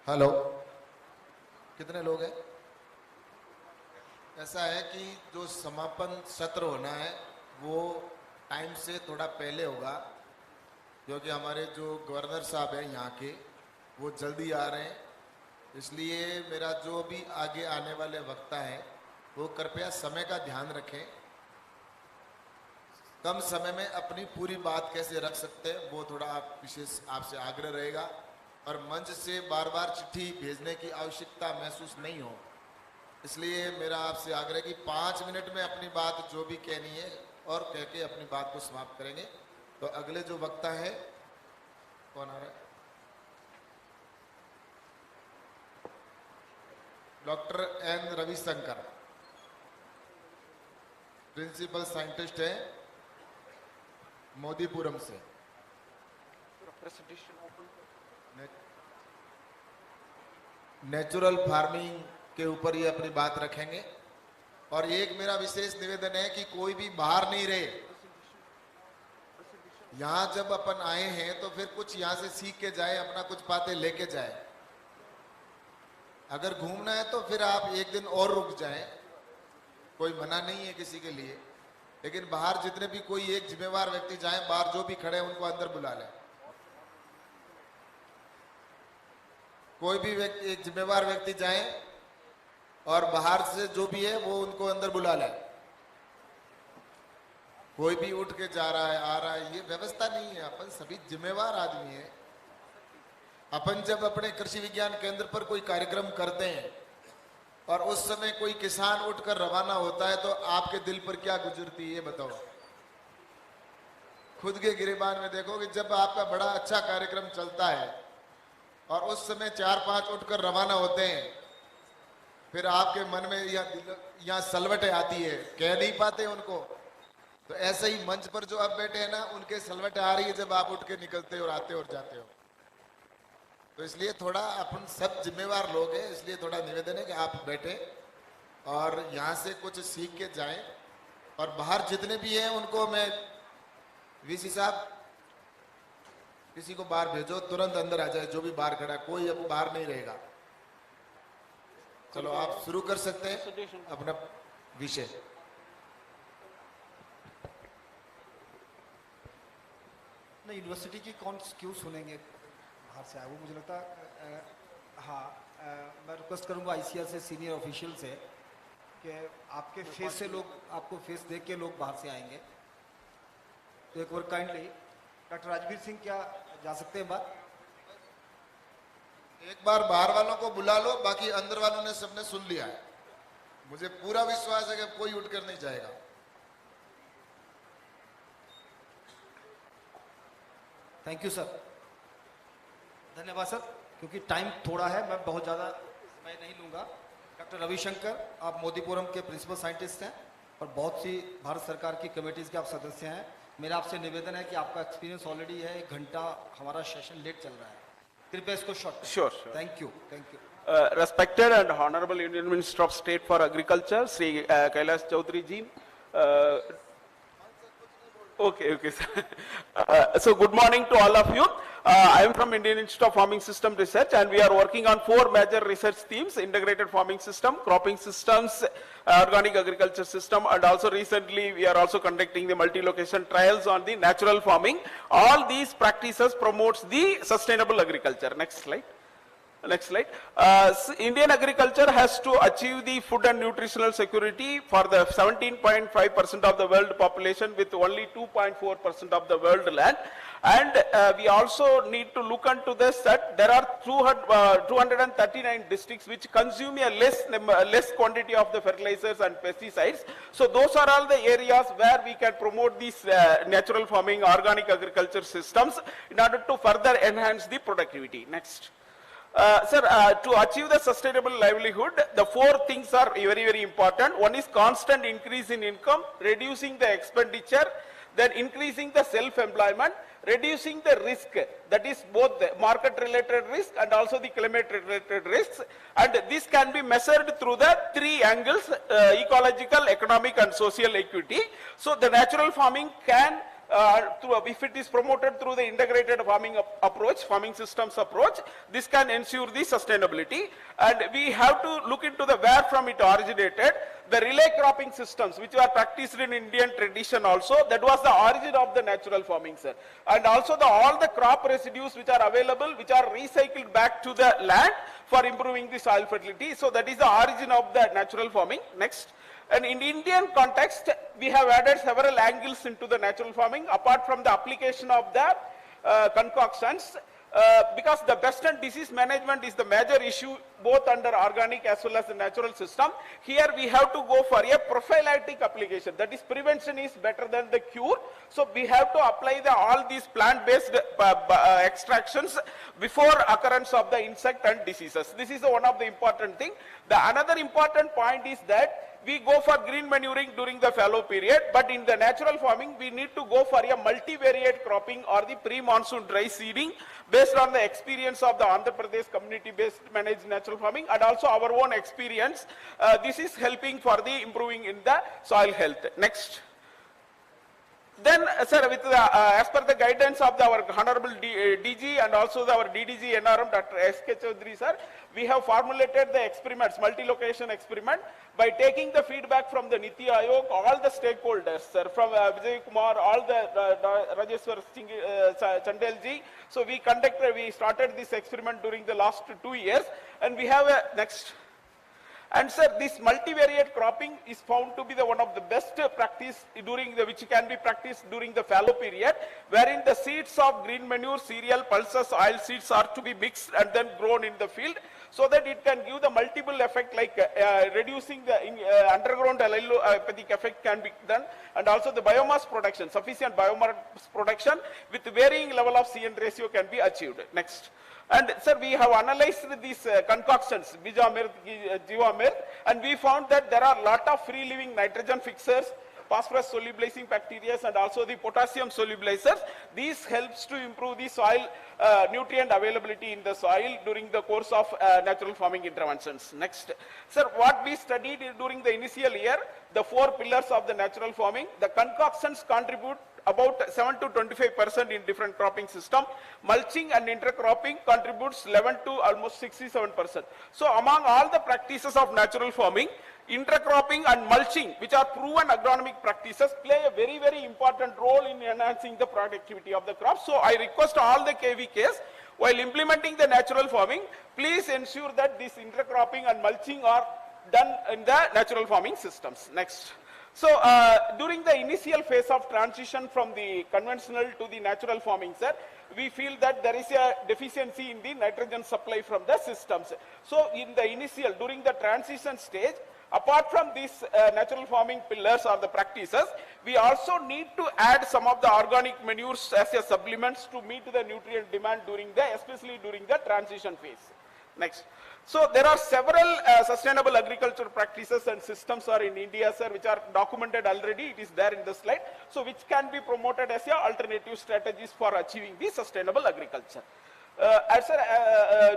Hello, कितने लोग हैं? ऐसा है कि जो समापन सत्र होना है वो टाइम से थोड़ा पहले होगा, क्योंकि हमारे जो गवर्नर साहब हैं यहाँ के वो जल्दी आ रहे हैं। इसलिए मेरा जो भी आगे आने वाले वक्ता हैं वो कृपया समय का ध्यान रखें। कम समय में अपनी पूरी बात कैसे रख सकते हैं वो थोड़ा आप विशेष आपसे आग्रह रहेगा, और मंच से बार बार चिट्ठी भेजने की आवश्यकता महसूस नहीं हो। इसलिए मेरा आपसे आग्रह कि 5 मिनट में अपनी बात जो भी कहनी है और कह के अपनी बात को समाप्त करेंगे। तो अगले जो वक्ता है कौन आ रहा है? Doctor N Ravishankar, principal scientist है मोदीपुरम से। नेचुरल फार्मिंग के ऊपर ये अपनी बात रखेंगे। और एक मेरा विशेष निवेदन है कि कोई भी बाहर नहीं रहे। यहां जब अपन आए हैं तो फिर कुछ यहां से सीख के जाए, अपना कुछ बातें लेके जाए। अगर घूमना है तो फिर आप एक दिन और रुक जाएं, कोई मना नहीं है किसी के लिए। लेकिन बाहर जितने भी कोई एक जिम्मेवार व्यक्ति जाए, बाहर जो भी खड़े हैं उनको अंदर बुला लें। कोई भी व्यक्ति, एक जिम्मेवार व्यक्ति जाए और बाहर से जो भी है वो उनको अंदर बुला ले। कोई भी उठ के जा रहा है आ रहा है, ये व्यवस्था नहीं है। अपन सभी जिम्मेवार आदमी हैं। अपन जब अपने कृषि विज्ञान केंद्र पर कोई कार्यक्रम करते हैं और उस समय कोई किसान उठकर रवाना होता है तो आपके दिल पर क्या गुजरती है ये बताओ। खुद के गिरेबान में देखो कि जब आपका बड़ा अच्छा कार्यक्रम चलता है और उस समय 4-5 उठकर रवाना होते हैं, फिर आपके मन में यहाँ सलवटें आती है, कह नहीं पाते उनको। तो ऐसे ही मंच पर जो अब बैठे हैं ना, उनके सलवटें आ रही है जब आप उठ के निकलते हो और आते और जाते हो। तो इसलिए थोड़ा अपन सब जिम्मेवार लोग हैं, इसलिए थोड़ा निवेदन है कि आप बैठे और यहाँ से कुछ सीख के जाएं। और बाहर जितने भी हैं उनको मैं, वीसी साहब किसी को बाहर भेजो, तुरंत अंदर आ जाए। जो भी बाहर खड़ा है, कोई अब बाहर नहीं रहेगा। चलो आप शुरू कर सकते हैं अपना विषय। नहीं, यूनिवर्सिटी की कौन क्यों सुनेंगे, बाहर से आए वो मुझे लगता है। हाँ, मैं रिक्वेस्ट करूंगा आईसीआर से सीनियर ऑफिशियल से कि आपके फेस से लोग, आपको फेस देख के लोग बाहर से आएंगे। तो एक बार काइंडली डॉक्टर राजवीर सिंह, क्या जा सकते हैं बात? एक बार बाहर वालों को बुला लो, बाकी अंदर वालों ने सबने सुन लिया है। मुझे पूरा विश्वास है कि कोई उठकर नहीं जाएगा। थैंक यू सर, धन्यवाद सर। क्योंकि टाइम थोड़ा है, मैं बहुत ज़्यादा समय नहीं लूँगा। डॉक्टर रविशंकर, आप मोदीपुरम के प्रिंसिपल साइंटिस्ट हैं और बहुत सी भारत सरकार की कमेटीज़ के आप सदस्य हैं। मेरा आपसे निवेदन है कि आपका एक्सपीरियंस ऑलरेडी है, 1 घंटा हमारा सेशन लेट चल रहा है, कृपया इसको short. Sure. Thank you, thank you. Respected and Honorable Union Minister of State for Agriculture, Sri Kailash Chaudhary ji. Okay, sir. So good morning to all of you. I am from Indian Institute of Farming System Research, and we are working on 4 major research themes: integrated farming system, cropping systems, organic agriculture system, and also recently we are also conducting the multi-location trials on the natural farming. All these practices promotes the sustainable agriculture. Next slide. Next slide. Indian agriculture has to achieve the food and nutritional security for the 17.5% of the world population with only 2.4% of the world land. And we also need to look into this, that there are 239 districts which consume a less quantity of the fertilizers and pesticides. So those are all the areas where we can promote these natural farming, organic agriculture systems in order to further enhance the productivity. Next. Sir, to achieve the sustainable livelihood, the 4 things are very, very important. One is constant increase in income, reducing the expenditure, then increasing the self-employment, reducing the risk, that is both the market-related risk and also the climate-related risks. And this can be measured through the 3 angles, ecological, economic and social equity. So the natural farming can if it is promoted through the integrated farming approach, farming systems approach, this can ensure the sustainability. And we have to look into the where from it originated. The relay cropping systems, which are practiced in Indian tradition also, that was the origin of the natural farming, sir. And also all the crop residues which are available, which are recycled back to the land for improving the soil fertility. So that is the origin of the natural farming. Next. And in Indian context, we have added several angles into the natural farming, apart from the application of the concoctions, because the pest and disease management is the major issue both under organic as well as the natural system. Here we have to go for a prophylactic application. That is, prevention is better than the cure. So we have to apply all these plant-based extractions before occurrence of the insect and diseases. This is one of the important thing. The another important point is that we go for green manuring during the fallow period, but in the natural farming, we need to go for a multivariate cropping or the pre-monsoon dry seeding based on the experience of the Andhra Pradesh community-based managed natural farming and also our own experience. This is helping for the improving in the soil health. Next. Then, sir, with as per the guidance of our Honorable DG and also our DDG NRM, Dr. S.K. Chaudhary, sir, we have formulated the experiments, multi-location experiment, by taking the feedback from the Niti Aayog, all the stakeholders, sir, from Vijay Kumar, all the Rajeshwar Chandelji. So we started this experiment during the last 2 years, and we have a next. And sir, this multivariate cropping is found to be the one of the best practice which can be practiced during the fallow period, wherein the seeds of green manure, cereal, pulses, oil seeds are to be mixed and then grown in the field, so that it can give the multiple effect, like reducing the underground allelopathic effect can be done, and also the biomass production, sufficient biomass production with varying level of CN ratio can be achieved. Next. And sir, we have analyzed these concoctions, Bijamirth, Jivamirth, and we found that there are a lot of free living nitrogen fixers, phosphorus solubilizing bacteria, and also the potassium solubilizers. These helps to improve the soil nutrient availability in the soil during the course of natural farming interventions. Next. Sir, what we studied during the initial year, the 4 pillars of the natural farming, the concoctions contribute about 7 to 25% in different cropping system. Mulching and intercropping contributes 11 to almost 67%. So among all the practices of natural farming, intercropping and mulching, which are proven agronomic practices, play a very, very important role in enhancing the productivity of the crop. So I request all the KVKs, while implementing the natural farming, please ensure that this intercropping and mulching are done in the natural farming systems. Next. So during the initial phase of transition from the conventional to the natural farming, sir, we feel that there is a deficiency in the nitrogen supply from the systems. So in the initial, during the transition stage, apart from these natural farming pillars or the practices, we also need to add some of the organic manures as a supplements to meet the nutrient demand especially during the transition phase. Next. So there are several sustainable agriculture practices and systems are in India, sir, which are documented already. It is there in the slide. So which can be promoted as alternative strategies for achieving the sustainable agriculture.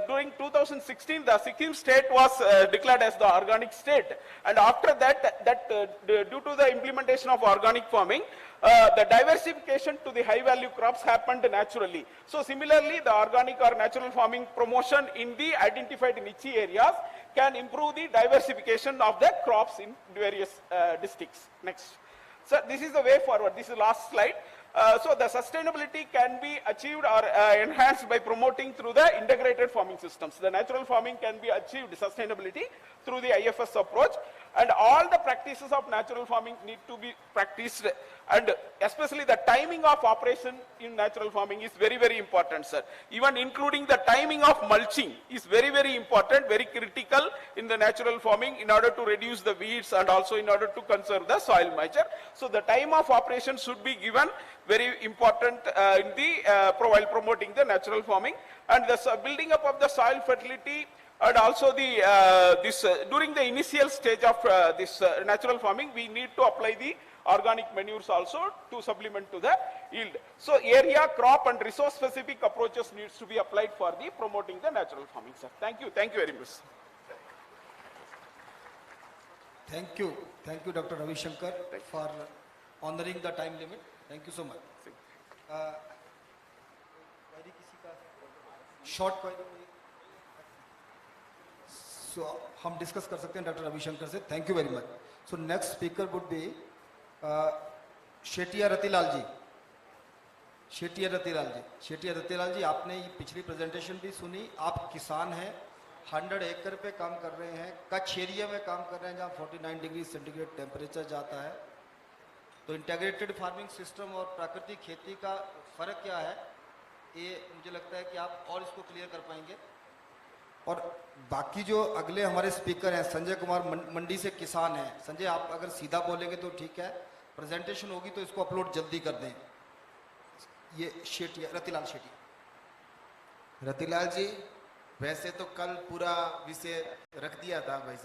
During 2016, the Sikkim state was declared as the organic state, and after that, due to the implementation of organic farming, the diversification to the high value crops happened naturally. So similarly, the organic or natural farming promotion in the identified niche areas can improve the diversification of the crops in various districts. Next. So this is the way forward. This is the last slide. So the sustainability can be achieved or enhanced by promoting through the integrated farming systems. The natural farming can be achieved sustainability through the IFS approach, and all the practices of natural farming need to be practiced, and especially the timing of operation in natural farming is very, very important, sir. Even including the timing of mulching is very, very important, very critical in the natural farming in order to reduce the weeds and also in order to conserve the soil moisture. So the time of operation should be given very important while promoting the natural farming, and the building up of the soil fertility, and also during the initial stage of this natural farming, we need to apply the organic manures also to supplement to the yield. So area, crop and resource specific approaches needs to be applied for the promoting the natural farming, sir. Thank you very much. Thank you, Dr. Ravi Shankar, for honouring the time limit. Thank you so much. Query किसी का short query सो हम discuss कर सकते हैं doctor Ravishankar से। Thank you very much. So next speaker would be Shetiya Ratilal ji. Shetiya Ratilal ji, Shetiya Ratilal ji, आपने ये पिछली प्रेजेंटेशन भी सुनी। आप किसान हैं, 100 एकड़ पे काम कर रहे हैं, कच्छ एरिया में काम कर रहे हैं जहाँ 49 डिग्री सेंटीग्रेड टेम्परेचर जाता है। तो इंटीग्रेटेड फार्मिंग सिस्टम और प्राकृतिक खेती का फ़र्क क्या है, ये मुझे लगता है कि आप और इसको क्लियर कर पाएंगे। और बाकी जो अगले हमारे स्पीकर हैं, संजय कुमार मंडी से किसान हैं। संजय, आप अगर सीधा बोलेंगे तो ठीक है, प्रेजेंटेशन होगी तो इसको अपलोड जल्दी कर दें। ये शेटिया रतिलाल शेटिया। रतिलाल जी, वैसे तो कल पूरा विषय रख दिया था भाई साहब।